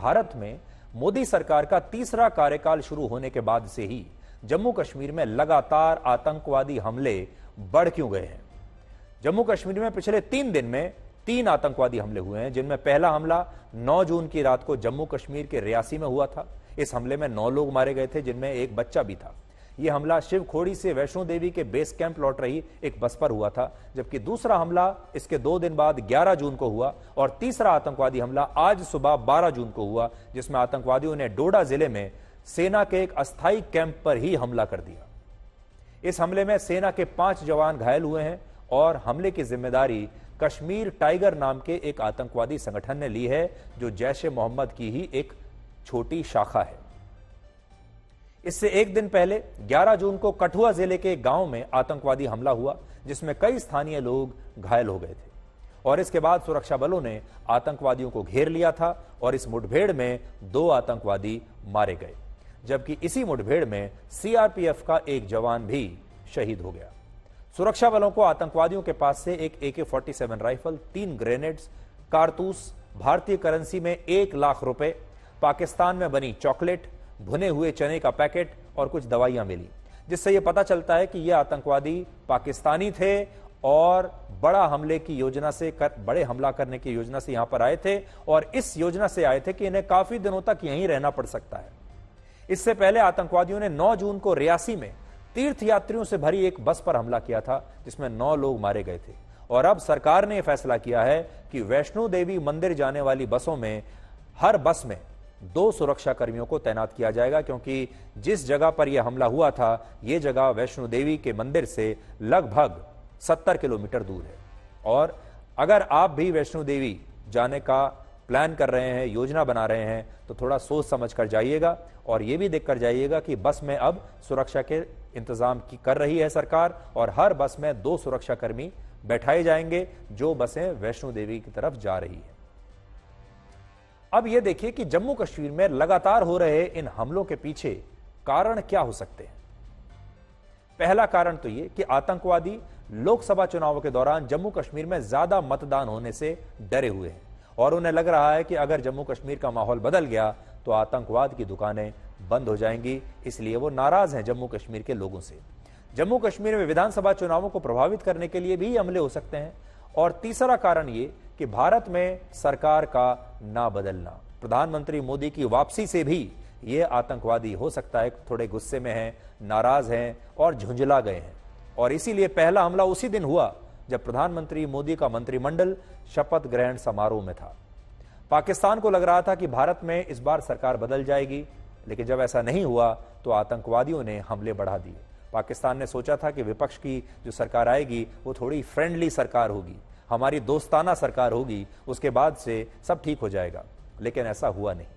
भारत में मोदी सरकार का तीसरा कार्यकाल शुरू होने के बाद से ही जम्मू कश्मीर में लगातार आतंकवादी हमले बढ़ क्यों गए हैं। जम्मू कश्मीर में पिछले 3 दिन में 3 आतंकवादी हमले हुए हैं, जिनमें पहला हमला 9 जून की रात को जम्मू कश्मीर के रियासी में हुआ था। इस हमले में 9 लोग मारे गए थे, जिनमें एक बच्चा भी था। यह हमला शिवखोड़ी से वैष्णो देवी के बेस कैंप लौट रही एक बस पर हुआ था, जबकि दूसरा हमला इसके 2 दिन बाद 11 जून को हुआ और तीसरा आतंकवादी हमला आज सुबह 12 जून को हुआ, जिसमें आतंकवादियों ने डोडा जिले में सेना के एक अस्थायी कैंप पर ही हमला कर दिया। इस हमले में सेना के 5 जवान घायल हुए हैं और हमले की जिम्मेदारी कश्मीर टाइगर नाम के एक आतंकवादी संगठन ने ली है, जो जैश ए मोहम्मद की ही एक छोटी शाखा है। इससे एक दिन पहले 11 जून को कठुआ जिले के गांव में आतंकवादी हमला हुआ, जिसमें कई स्थानीय लोग घायल हो गए थे और इसके बाद सुरक्षा बलों ने आतंकवादियों को घेर लिया था और इस मुठभेड़ में 2 आतंकवादी मारे गए, जबकि इसी मुठभेड़ में सीआरपीएफ का एक जवान भी शहीद हो गया। सुरक्षा बलों को आतंकवादियों के पास से एक AK-47 राइफल, 3 ग्रेनेड्स, कारतूस, भारतीय करेंसी में 1 लाख रुपए, पाकिस्तान में बनी चॉकलेट, भुने हुए चने का पैकेट और कुछ दवाइयां मिली, जिससे यह पता चलता है कि ये आतंकवादी पाकिस्तानी थे और बड़े हमला करने की योजना से यहां पर आए थे और इस योजना से आए थे कि इन्हें काफी दिनों तक यहीं रहना पड़ सकता है। इससे पहले आतंकवादियों ने 9 जून को रियासी में तीर्थयात्रियों से भरी एक बस पर हमला किया था, जिसमें 9 लोग मारे गए थे और अब सरकार ने यह फैसला किया है कि वैष्णो देवी मंदिर जाने वाली बसों में हर बस में 2 सुरक्षा कर्मियों को तैनात किया जाएगा, क्योंकि जिस जगह पर यह हमला हुआ था यह जगह वैष्णो देवी के मंदिर से लगभग 70 किलोमीटर दूर है। और अगर आप भी वैष्णो देवी जाने का प्लान कर रहे हैं, योजना बना रहे हैं, तो थोड़ा सोच समझ कर जाइएगा और यह भी देखकर जाइएगा कि बस में अब सुरक्षा के इंतजाम कर रही है सरकार और हर बस में 2 सुरक्षाकर्मी बैठाए जाएंगे जो बसें वैष्णो देवी की तरफ जा रही है। अब यह देखिए कि जम्मू कश्मीर में लगातार हो रहे इन हमलों के पीछे कारण क्या हो सकते हैं। पहला कारण तो यह कि आतंकवादी लोकसभा चुनावों के दौरान जम्मू कश्मीर में ज्यादा मतदान होने से डरे हुए हैं और उन्हें लग रहा है कि अगर जम्मू कश्मीर का माहौल बदल गया तो आतंकवाद की दुकानें बंद हो जाएंगी, इसलिए वो नाराज हैं जम्मू कश्मीर के लोगों से। जम्मू कश्मीर में विधानसभा चुनावों को प्रभावित करने के लिए भी हमले हो सकते हैं। और तीसरा कारण ये कि भारत में सरकार का ना बदलना, प्रधानमंत्री मोदी की वापसी से भी ये आतंकवादी हो सकता है थोड़े गुस्से में हैं, नाराज हैं और झुंझला गए हैं। और इसीलिए पहला हमला उसी दिन हुआ जब प्रधानमंत्री मोदी का मंत्रिमंडल शपथ ग्रहण समारोह में था। पाकिस्तान को लग रहा था कि भारत में इस बार सरकार बदल जाएगी, लेकिन जब ऐसा नहीं हुआ तो आतंकवादियों ने हमले बढ़ा दिए। पाकिस्तान ने सोचा था कि विपक्ष की जो सरकार आएगी वो थोड़ी फ्रेंडली सरकार होगी, हमारी दोस्ताना सरकार होगी, उसके बाद से सब ठीक हो जाएगा, लेकिन ऐसा हुआ नहीं।